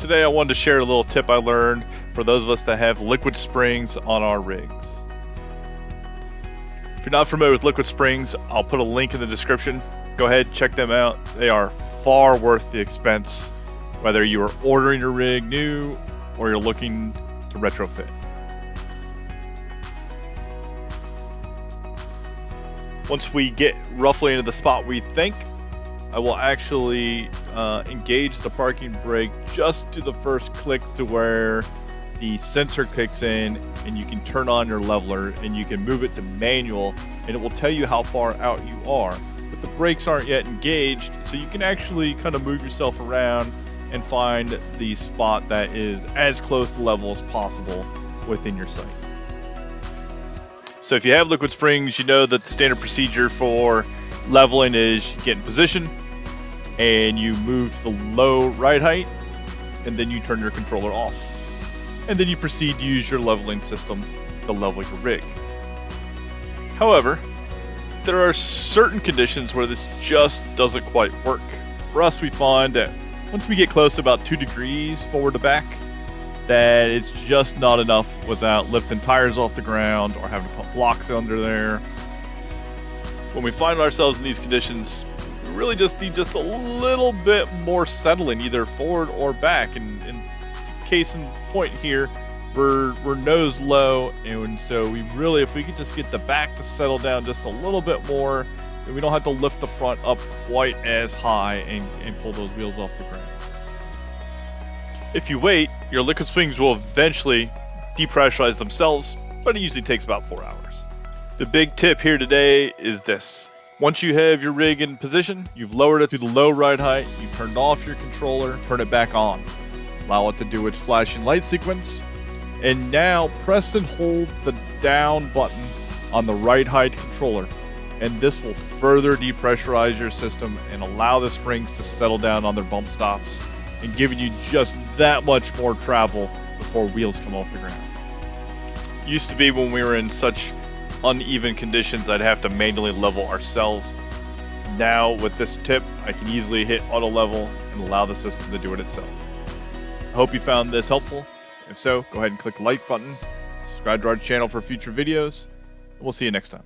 Today I wanted to share a little tip I learned for those of us that have liquid springs on our rigs. If you're not familiar with liquid springs, I'll put a link in the description. Go ahead, check them out. They are far worth the expense, whether you are ordering your rig new or you're looking to retrofit. Once we get roughly into the spot we think, I will actually engage the parking brake just to the first click to where the sensor kicks in, and you can turn on your leveler and you can move it to manual, and it will tell you how far out you are. But the brakes aren't yet engaged, so you can actually kind of move yourself around and find the spot that is as close to level as possible within your site. So if you have liquid springs, you know that the standard procedure for leveling is you get in position and you move to the low right height, and then you turn your controller off. And then you proceed to use your leveling system to level your rig. However, there are certain conditions where this just doesn't quite work. For us, we find that once we get close to about 2 degrees forward to back, that it's just not enough without lifting tires off the ground or having to put blocks under there. When we find ourselves in these conditions, we really just need just a little bit more settling, either forward or back. And case in point here, we're nose low, and so we really, if we could just get the back to settle down just a little bit more, then we don't have to lift the front up quite as high and pull those wheels off the ground. If you wait, your liquid springs will eventually depressurize themselves, but it usually takes about 4 hours. The big tip here today is this. Once you have your rig in position, you've lowered it to the low right height, you've turned off your controller, turn it back on. Allow it to do its flashing light sequence, and now press and hold the down button on the right height controller, and this will further depressurize your system and allow the springs to settle down on their bump stops, and giving you just that much more travel before wheels come off the ground. Used to be when we were in such uneven conditions, I'd have to manually level ourselves. Now with this tip, I can easily hit auto level and allow the system to do it itself. I hope you found this helpful. If so, go ahead and click the like button, subscribe to our channel for future videos, and we'll see you next time.